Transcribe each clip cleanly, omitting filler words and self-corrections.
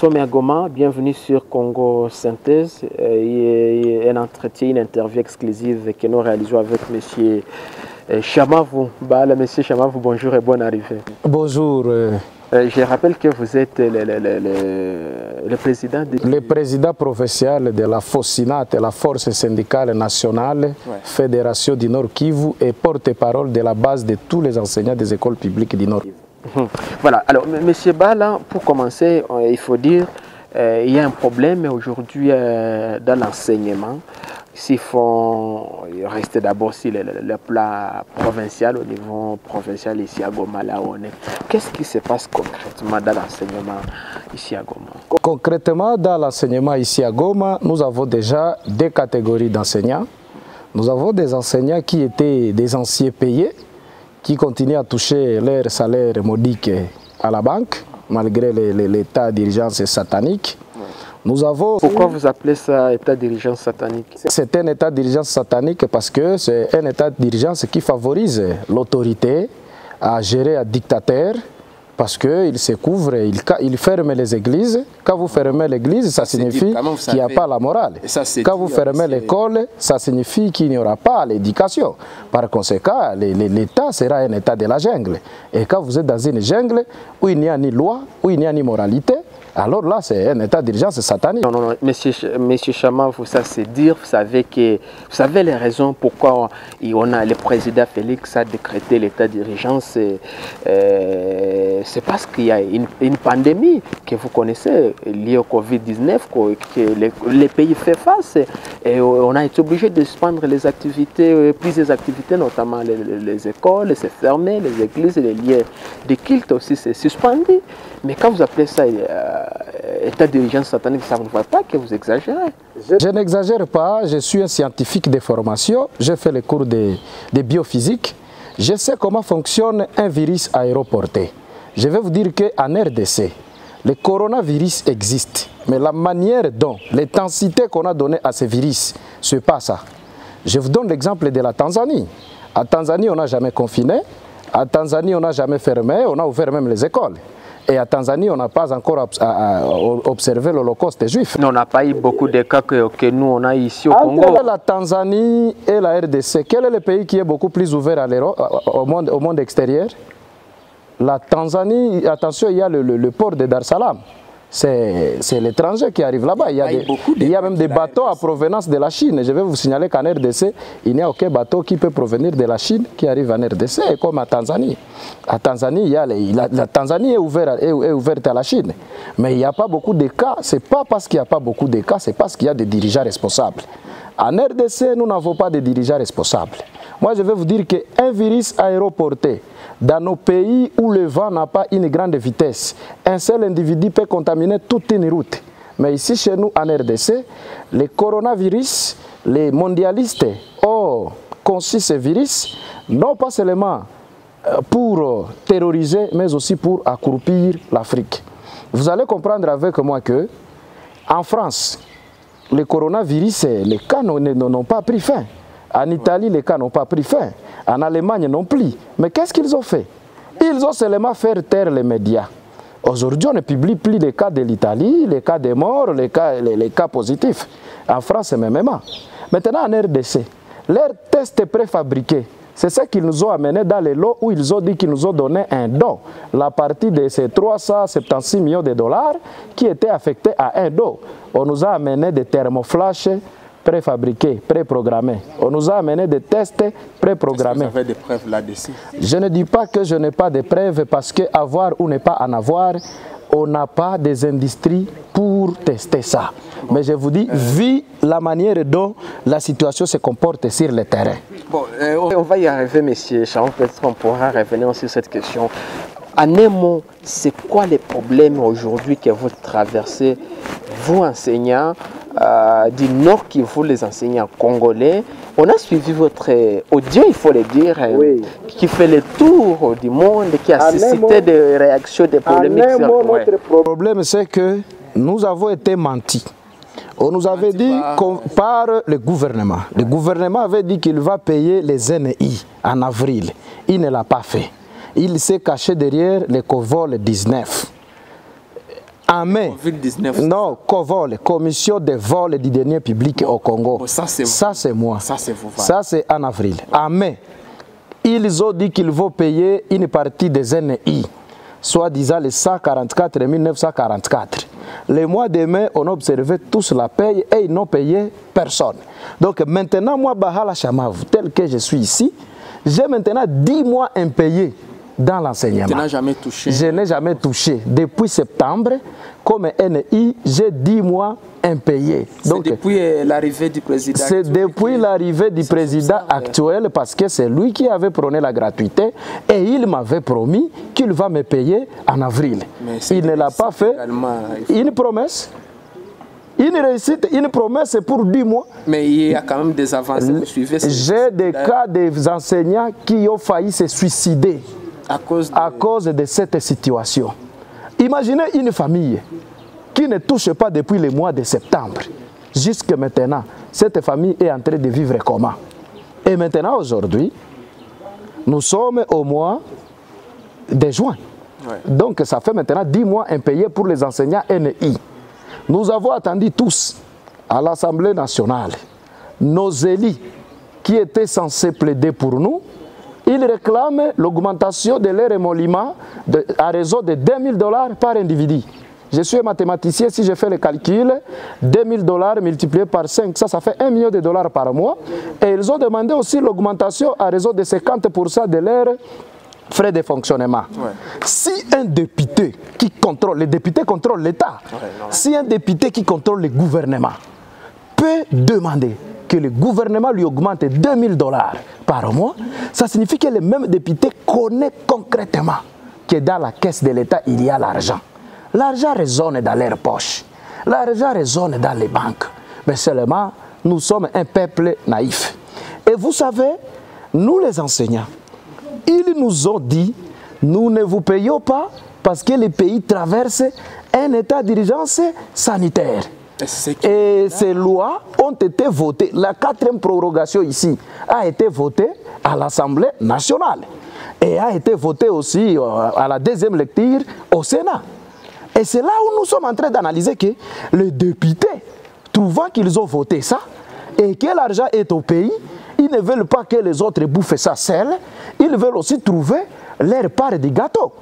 Sommes à Goma, bienvenue sur Congo Synthèse, un entretien, une interview exclusive que nous réalisons avec M. Chamavou. Monsieur Chamavou, bonjour et bonne arrivée. Bonjour. Je rappelle que vous êtes le président le président provincial de la FOSINAT, la Force syndicale nationale, Fédération du Nord Kivu, et porte-parole de la base de tous les enseignants des écoles publiques du Nord Kivu. Voilà, alors M. Bala, pour commencer, il faut dire il y a un problème aujourd'hui dans l'enseignement. S'il faut rester d'abord sur le plan provincial, au niveau provincial ici à Goma, là où on est. Qu'est-ce qui se passe concrètement dans l'enseignement ici à Goma? Concrètement, dans l'enseignement ici à Goma, nous avons déjà deux catégories d'enseignants. Nous avons des enseignants qui étaient des anciens payés, qui continuent à toucher leur salaire modique à la banque, malgré l'état d'urgence satanique. Nous avons... Pourquoi vous appelez ça état d'urgence satanique? C'est un état d'urgence satanique parce que c'est un état d'urgence qui favorise l'autorité à gérer un dictateur, parce qu'il se couvre, il ferme les églises. Quand vous fermez l'église, ça signifie qu'il n'y a pas la morale. Quand vous fermez l'école, ça signifie qu'il n'y aura pas l'éducation. Par conséquent, l'État sera un état de la jungle. Et quand vous êtes dans une jungle où il n'y a ni loi, où il n'y a ni moralité, alors là, c'est un état d'urgence satanique. Non, non, monsieur Chamavou, ça c'est dire, vous savez les raisons pourquoi le président Félix a décrété l'état d'urgence. C'est parce qu'il y a une pandémie que vous connaissez, liée au Covid-19, que les pays font face. Et on a été obligé de suspendre les activités, plusieurs activités, notamment les écoles, c'est fermé, les églises, les lieux de culte aussi, c'est suspendu. Mais quand vous appelez ça état d'urgence satanique, ça ne voit pas que vous exagérez. Je n'exagère pas, je suis un scientifique de formation, j'ai fait les cours de biophysique, je sais comment fonctionne un virus aéroporté. Je vais vous dire qu'en RDC, le coronavirus existe, mais la manière dont, l'intensité qu'on a donnée à ce virus, ce n'est pas ça. Je vous donne l'exemple de la Tanzanie. À Tanzanie, on n'a jamais confiné, à Tanzanie, on n'a jamais fermé, on a ouvert même les écoles. Et à Tanzanie, on n'a pas encore observé l'Holocauste juif. On n'a pas eu beaucoup de cas que nous, on a ici au Congo. Entre la Tanzanie et la RDC, quel est le pays qui est beaucoup plus ouvert au monde extérieur? La Tanzanie, attention, il y a le port de Dar es Salaam. C'est l'étranger qui arrive là-bas. Il y a même des bateaux à provenance de la Chine. Je vais vous signaler qu'en RDC, il n'y a aucun bateau qui peut provenir de la Chine qui arrive en RDC, comme à Tanzanie. À Tanzanie, la Tanzanie est ouverte à la Chine. Mais il n'y a pas beaucoup de cas. Ce n'est pas parce qu'il n'y a pas beaucoup de cas, c'est parce qu'il y a des dirigeants responsables. En RDC, nous n'avons pas de dirigeants responsables. Moi, je vais vous dire qu'un virus aéroporté, dans nos pays où le vent n'a pas une grande vitesse, un seul individu peut contaminer toute une route. Mais ici, chez nous, en RDC, les coronavirus, les mondialistes ont conçu ce virus, non pas seulement pour terroriser, mais aussi pour accroupir l'Afrique. Vous allez comprendre avec moi que, en France, le coronavirus, les cas n'ont pas pris fin. En Italie, les cas n'ont pas pris fin. En Allemagne non plus. Mais qu'est-ce qu'ils ont fait? Ils ont seulement fait taire les médias. Aujourd'hui, on ne publie plus les cas de l'Italie, les cas des morts, les cas positifs. En France, c'est même. Maintenant, en RDC, leurs tests préfabriqués, c'est ce qu'ils nous ont amené dans les lots où ils ont dit qu'ils nous ont donné un don. La partie de ces 376 millions de dollars qui étaient affectés à un don. On nous a amené des thermoflash préfabriqués, préprogrammés. On nous a amené des tests préprogrammés. Vous avez des preuves là-dessus? Je ne dis pas que je n'ai pas de preuves parce qu'avoir ou ne pas en avoir, on n'a pas des industries pour tester ça. Mais je vous dis, vu la manière dont la situation se comporte sur le terrain. Bon, on va y arriver, monsieur Chamavou, peut-être on pourra revenir sur cette question. En un mot, c'est quoi les problèmes aujourd'hui que vous traversez, vous enseignants du Nord Kivu, les enseignants congolais? On a suivi votre audio, il faut le dire, qui fait le tour du monde, qui a suscité des réactions, des polémiques. Notre problème, c'est que nous avons été mentis. On nous avait dit par le gouvernement. Le gouvernement avait dit qu'il va payer les NI en avril. Il ne l'a pas fait. Il s'est caché derrière le Covol 19. Amen. Covid-19. Non, COVOL, Commission de vol du dernier public au Congo. Bon, ça, c'est moi. Ça, c'est vous. Ça, c'est en avril. Amen. Ils ont dit qu'ils vont payer une partie des NI, soit disant les 144 944. Le mois de mai, on a observé tous la paye et ils n'ont payé personne. Donc maintenant, moi, Bahala Chamav, tel que je suis ici, j'ai maintenant 10 mois impayés dans l'enseignement. Tu n'as jamais touché? Je n'ai jamais touché. Depuis septembre, comme NI, j'ai 10 mois impayés. Donc depuis l'arrivée du président actuel? C'est depuis l'arrivée du président actuel, parce que c'est lui qui avait prôné la gratuité et il m'avait promis qu'il va me payer en avril. Il ne l'a pas fait. Une promesse. Une réussite, une promesse pour 10 mois. Mais il y a quand même des avancées. J'ai des cas des enseignants qui ont failli se suicider à cause de cette situation. Imaginez une famille qui ne touche pas depuis le mois de septembre. Jusque maintenant, cette famille est en train de vivre comment? Et maintenant, aujourd'hui, nous sommes au mois de juin. Ouais. Donc, ça fait maintenant 10 mois impayés pour les enseignants NI. Nous avons attendu tous à l'Assemblée nationale nos élus qui étaient censés plaider pour nous. Ils réclament l'augmentation de leur émolument à raison de $2000 par individu. Je suis mathématicien, si je fais le calcul, $2000 multiplié par 5, ça fait $1 million par mois. Et ils ont demandé aussi l'augmentation à raison de 50% de leurs frais de fonctionnement. Ouais. Si un député qui contrôle, les députés contrôlent l'État, si un député qui contrôle le gouvernement peut demander que le gouvernement lui augmente $2000 par mois, ça signifie que le même député connaît concrètement que dans la caisse de l'État, il y a l'argent. L'argent résonne dans leurs poches. L'argent résonne dans les banques. Mais seulement, nous sommes un peuple naïf. Et vous savez, nous les enseignants, ils nous ont dit, nous ne vous payons pas parce que le pays traverse un état d'urgence sanitaire. Et ces lois ont été votées. La 4e prorogation ici a été votée à l'Assemblée nationale. Et a été votée aussi à la 2e lecture au Sénat. Et c'est là où nous sommes en train d'analyser que les députés, trouvant qu'ils ont voté ça, et que l'argent est au pays, ils ne veulent pas que les autres bouffent ça seuls, ils veulent aussi trouver leur part du gâteau.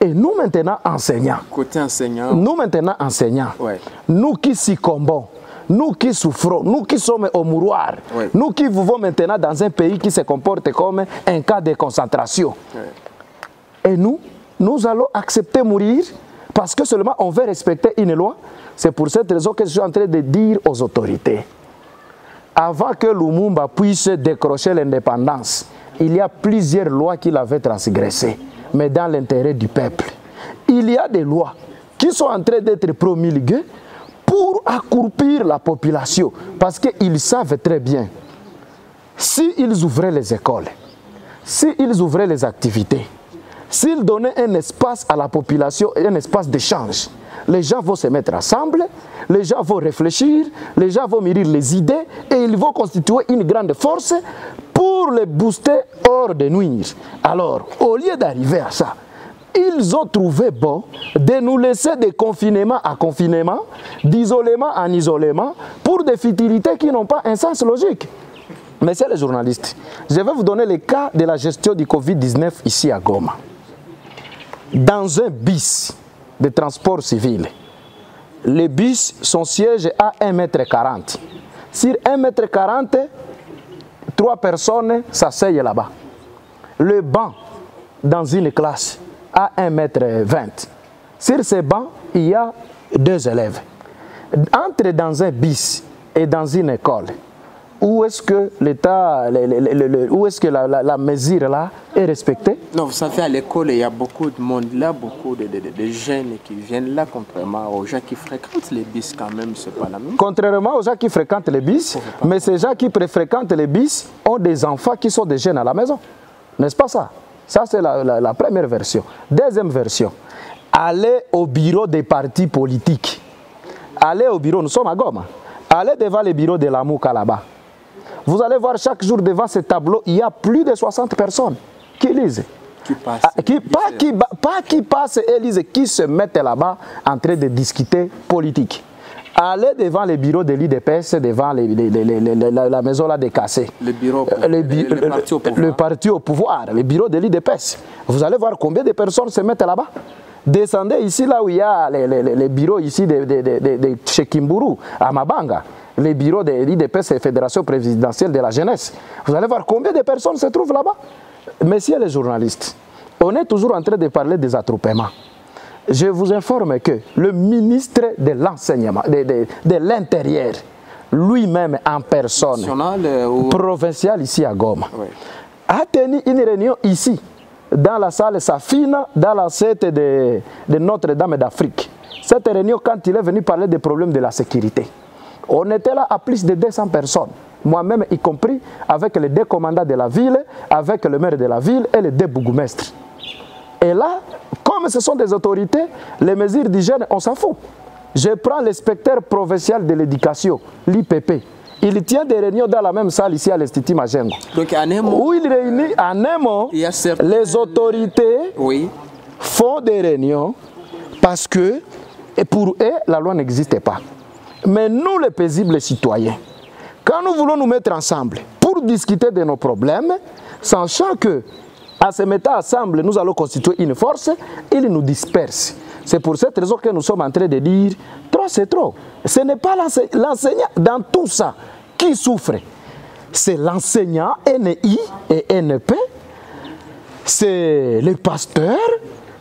Et nous maintenant enseignants, côté enseignant, nous maintenant enseignants, ouais. Nous qui succombons, nous qui souffrons, nous qui sommes au mouroir, ouais. Nous qui vivons maintenant dans un pays qui se comporte comme un cas de concentration. Ouais. Et nous allons accepter mourir parce que seulement on veut respecter une loi. C'est pour cette raison que je suis en train de dire aux autorités, avant que Lumumba puisse décrocher l'indépendance, il y a plusieurs lois qu'il avait transgressées, mais dans l'intérêt du peuple. Il y a des lois qui sont en train d'être promulguées pour accroupir la population, parce qu'ils savent très bien, s'ils ouvraient les écoles, s'ils ouvraient les activités, s'ils donnaient un espace à la population, un espace d'échange, les gens vont se mettre ensemble, les gens vont réfléchir, les gens vont mûrir les idées et ils vont constituer une grande force pour les booster hors de nuire. Alors, au lieu d'arriver à ça, ils ont trouvé bon de nous laisser de confinement à confinement, d'isolement en isolement, pour des futilités qui n'ont pas un sens logique. Messieurs les journalistes, je vais vous donner le cas de la gestion du Covid-19 ici à Goma. Dans un bus de transport civil, le bus, son siège a 1,40 m. Sur 1,40 m, 3 personnes s'asseyent là-bas. Le banc dans une classe a 1,20 m. Sur ces bancs, il y a 2 élèves. Entre dans un bus et dans une école, où est-ce que l'État, où est-ce que la mesure là est respectée? Non, vous savez, à l'école, il y a beaucoup de monde là, beaucoup de jeunes qui viennent là, contrairement aux gens qui fréquentent les bus quand même, c'est pas la même. Contrairement aux gens qui fréquentent les bus, mais ces gens qui fréquentent les bus ont des enfants qui sont des jeunes à la maison. N'est-ce pas ça? Ça, c'est la première version. Deuxième version, allez au bureau des partis politiques. Allez au bureau, nous sommes à Goma. Allez devant les bureaux de la Mouka là-bas. Vous allez voir chaque jour devant ce tableau, il y a plus de 60 personnes qui lisent. Qui passe, pas qui passent et lisent, qui se mettent là-bas en train de discuter politique. Allez devant les bureaux de l'IDPS, devant la maison là des cassés. Le parti au pouvoir, les bureaux de l'IDPS. Vous allez voir combien de personnes se mettent là-bas. Descendez ici, là où il y a les bureaux ici de chez Kimburu, à Mabanga. Les bureaux de l'IDPS et Fédération présidentielle de la jeunesse. Vous allez voir combien de personnes se trouvent là-bas. Messieurs les journalistes, on est toujours en train de parler des attroupements. Je vous informe que le ministre de l'enseignement, de l'intérieur, lui-même en personne, provincial ici à Goma, oui, a tenu une réunion ici, dans la salle Safina, dans la sète de Notre-Dame d'Afrique. Cette réunion, quand il est venu parler des problèmes de la sécurité, on était là à plus de 200 personnes. Moi-même y compris, avec les deux commandants de la ville, avec le maire de la ville et les deux bourgmestres. Et là, comme ce sont des autorités, les mesures d'hygiène, on s'en fout. Je prends l'inspecteur provincial de l'éducation, l'IPP. Il tient des réunions dans la même salle ici à l'Institut Majengo. Donc, à Nemo, où il réunit à Nemo, les autorités, oui, font des réunions parce que, et pour eux, la loi n'existe pas. Mais nous, les paisibles citoyens, quand nous voulons nous mettre ensemble pour discuter de nos problèmes, sachant que en se mettant ensemble, nous allons constituer une force, ils nous dispersent. C'est pour cette raison que nous sommes en train de dire, trop c'est trop. Ce n'est pas l'enseignant dans tout ça qui souffre. C'est l'enseignant NI et NP, c'est le pasteur,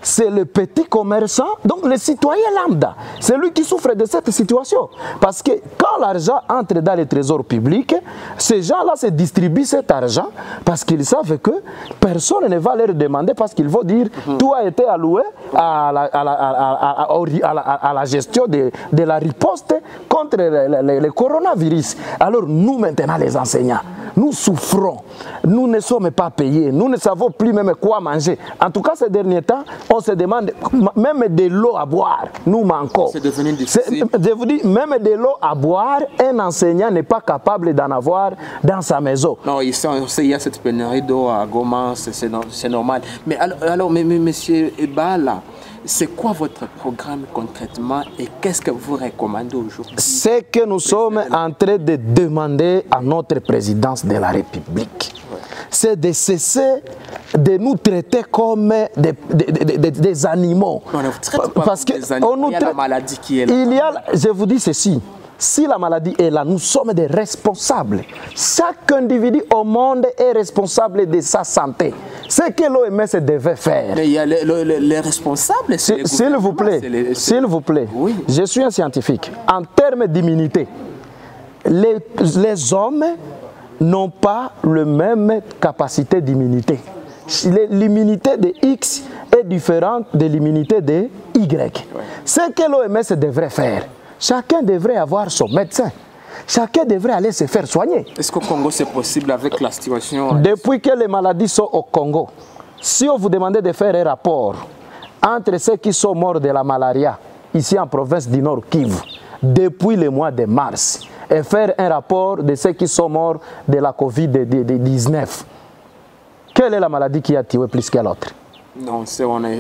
c'est le petit commerçant, donc le citoyen lambda. C'est lui qui souffre de cette situation. Parce que quand l'argent entre dans les trésors publics, ces gens-là se distribuent cet argent parce qu'ils savent que personne ne va leur demander, parce qu'ils vont dire tout a été alloué à la gestion de la riposte contre le coronavirus. Alors nous maintenant les enseignants, nous souffrons, nous ne sommes pas payés, nous ne savons plus même quoi manger. En tout cas ces derniers temps, on se demande même de l'eau à boire, nous manquons. C'est devenu difficile. Je vous dis, même de l'eau à boire, un enseignant n'est pas capable d'en avoir dans sa maison. Non, il y a cette pénurie d'eau à Goma, c'est normal. Mais alors monsieur Ebala, c'est quoi votre programme concrètement et qu'est-ce que vous recommandez aujourd'hui? C'est que nous sommes en train de demander à notre présidence de la République, c'est de cesser de nous traiter comme des animaux. Non, parce que il y a la maladie qui est là. Je vous dis ceci. Si la maladie est là, nous sommes des responsables. Chaque individu au monde est responsable de sa santé. Ce que l'OMS devait faire. Mais il y a les responsables. S'il vous plaît, oui. Je suis un scientifique. En termes d'immunité, les hommes n'ont pas la même capacité d'immunité. L'immunité de X est différente de l'immunité de Y. Ce que l'OMS devrait faire, chacun devrait avoir son médecin. Chacun devrait aller se faire soigner. Est-ce qu'au Congo c'est possible avec la situation? Depuis que les maladies sont au Congo, si on vous demandait de faire un rapport entre ceux qui sont morts de la malaria, ici en province du Nord Kivu, depuis le mois de mars, et faire un rapport de ceux qui sont morts de la Covid-19, quelle est la maladie qui a tué plus que l'autre? Non,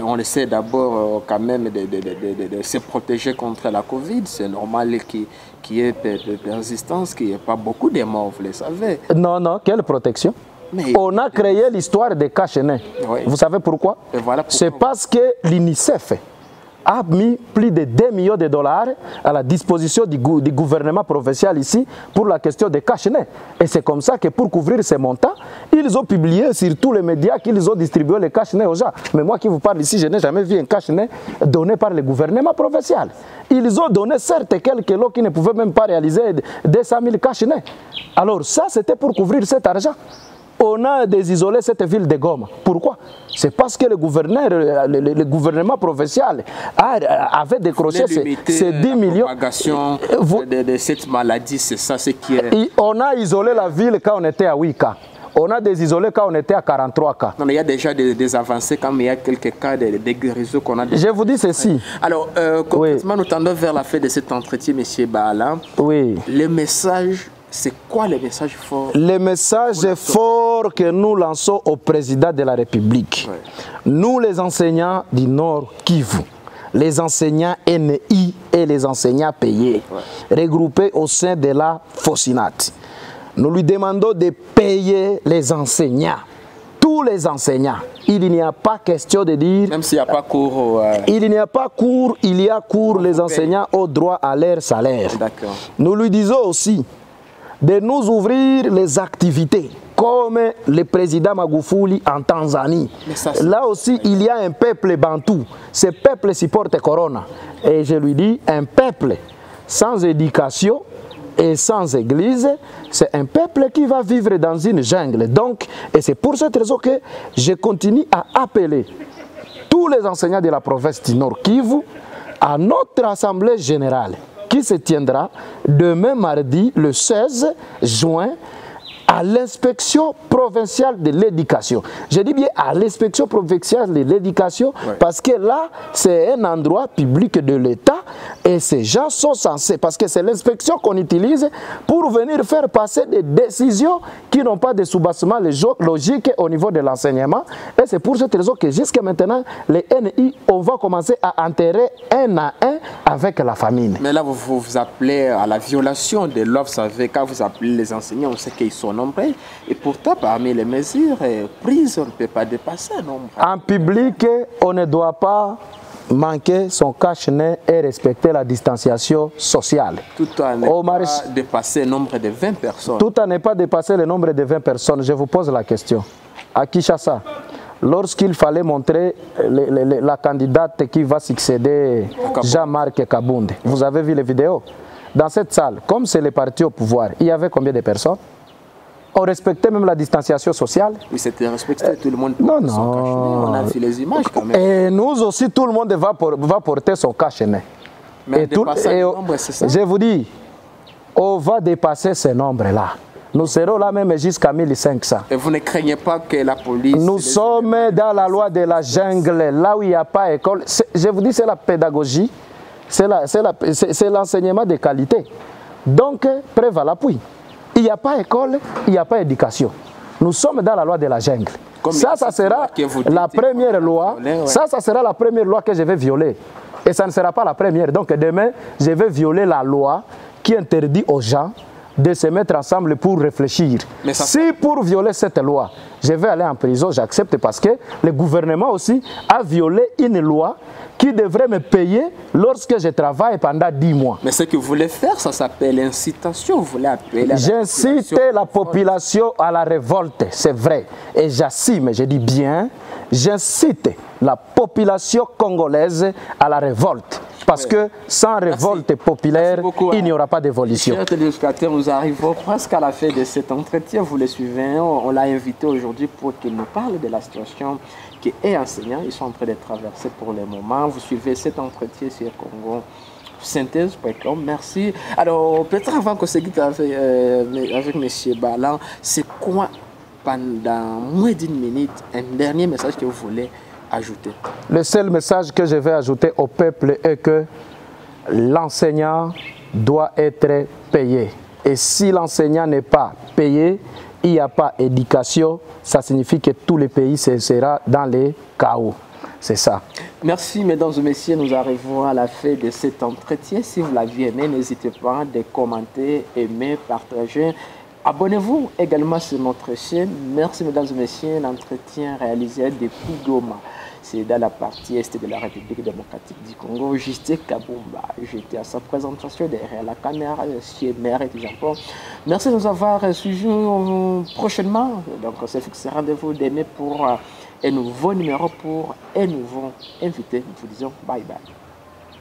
on essaie d'abord quand même de se protéger contre la Covid. C'est normal qu'il y ait de persistance, qu'il n'y ait pas beaucoup de morts, vous le savez. Non, quelle protection? Mais on a créé l'histoire des cas chenins. Oui. Vous savez pourquoi? Voilà. C'est parce que l'UNICEF a mis plus de 2 millions de dollars à la disposition du gouvernement provincial ici pour la question des cas chenins. Et c'est comme ça que pour couvrir ces montants, ils ont publié sur tous les médias qu'ils ont distribué les cas chenins aux gens. Mais moi qui vous parle ici, je n'ai jamais vu un cas chenin donné par le gouvernement provincial. Ils ont donné certes quelques lots qui ne pouvaient même pas réaliser 200 000 cas chenins. Alors ça, c'était pour couvrir cet argent. On a désisolé cette ville de Goma. Pourquoi? C'est parce que le gouvernement provincial avait décroché ces 10 millions. La propagation de cette maladie, c'est ça ce qui est... On a isolé la ville quand on était à 8 cas. On a désisolé quand on était à 43 cas. Non, il y a déjà des avancées quand il y a quelques cas de guérison qu'on a déjà... Je vous dis ceci. Alors, concrètement, nous tendons vers la fin de cet entretien, M. Baala. Oui. Le message c'est quoi le message fort? Le message fort que nous lançons au président de la République, nous les enseignants du Nord Kivu, les enseignants NI et les enseignants payés, regroupés au sein de la FOSINAT, nous lui demandons de payer les enseignants, tous les enseignants. Il n'y a pas question de dire... Même s'il n'y a pas cours... Il n'y a pas cours, il y a cours, les enseignants ont droit à leur salaire. Nous lui disons aussi de nous ouvrir les activités, comme le président Magufuli en Tanzanie. Là aussi, il y a un peuple bantou. Ce peuple supporte Corona. Et je lui dis, un peuple sans éducation et sans église, c'est un peuple qui va vivre dans une jungle. Donc, et c'est pour cette raison que je continue à appeler tous les enseignants de la province du Nord Kivu à notre assemblée générale qui se tiendra demain mardi le 16 juin à l'inspection provinciale de l'éducation. Je dis bien à l'inspection provinciale de l'éducation parce que là, c'est un endroit public de l'État et ces gens sont censés, parce que c'est l'inspection qu'on utilise pour venir faire passer des décisions qui n'ont pas de soubassement logique au niveau de l'enseignement. Et c'est pour cette raison que jusqu'à maintenant, les NI, on va commencer à enterrer un à un avec la famine. Mais là, vous appelez à la violation de l'ordre. Vous savez, quand vous appelez les enseignants, on sait qu'ils sont nombreux. Et pourtant, parmi les mesures prises, on ne peut pas dépasser un nombre. En public, on ne doit pas manquer son cache-nez et respecter la distanciation sociale. Tout à ne pas dépasser le nombre de 20 personnes. Tout à ne pas dépasser le nombre de 20 personnes. Je vous pose la question. À Kinshasa, lorsqu'il fallait montrer la candidate qui va succéder Jean-Marc Kabunde, vous avez vu les vidéos? Dans cette salle, comme c'est le parti au pouvoir, il y avait combien de personnes? On respectait même la distanciation sociale. Oui, c'était respecté, tout le monde portait son cache-nez. On a vu les images quand même. Et nous aussi, tout le monde va porter son cache-nez. Mais dépasser le nombre, c'est ça? Je vous dis, on va dépasser ce nombre-là. Nous serons là même jusqu'à 1500. Et vous ne craignez pas que la police... Nous sommes dans la loi de la jungle, là où il n'y a pas d'école. Je vous dis, c'est la pédagogie, c'est l'enseignement de qualité. Donc, preuve à l'appui. Il n'y a pas école, il n'y a pas éducation. Nous sommes dans la loi de la jungle. Ça sera la première loi. Ça sera la première loi que je vais violer. Et ça ne sera pas la première. Donc demain, je vais violer la loi qui interdit aux gens de se mettre ensemble pour réfléchir. Si pour violer cette loi, je vais aller en prison, j'accepte parce que le gouvernement aussi a violé une loi qui devrait me payer lorsque je travaille pendant 10 mois. Mais ce que vous voulez faire, ça s'appelle incitation. Vous voulez appeler j'incite la population à la révolte, c'est vrai. Et j'assume, je dis bien, j'incite la population congolaise à la révolte. Parce que sans révolte populaire, il n'y aura pas d'évolution. Chers téléspectateurs, nous arrivons presque à la fin de cet entretien. Vous le suivez, on l'a invité aujourd'hui pour qu'il nous parle de la situation qui est enseignant. Ils sont en train de traverser pour le moment. Vous suivez cet entretien sur Congo Synthèse.com. Merci. Alors, peut-être avant qu'on se quitte avec M. Balan, c'est quoi, pendant moins d'une minute, un dernier message que vous voulez ajouter? Le seul message que je vais ajouter au peuple est que l'enseignant doit être payé. Et si l'enseignant n'est pas payé, il n'y a pas d'éducation, ça signifie que tout le pays sera dans les chaos. C'est ça. Merci, mesdames et messieurs. Nous arrivons à la fin de cet entretien. Si vous l'avez aimé, n'hésitez pas à commenter, aimer, partager. Abonnez-vous également sur notre chaîne. Merci, mesdames et messieurs. L'entretien réalisé depuis Goma. C'est dans la partie est de la République démocratique du Congo. Justin Kabumba. J'étais à sa présentation derrière la caméra chez Mère du Japon. Merci de nous avoir suivis prochainement. Donc, on s'est fixé rendez-vous demain pour un nouveau numéro, pour un nouveau invité. Nous vous disons bye bye.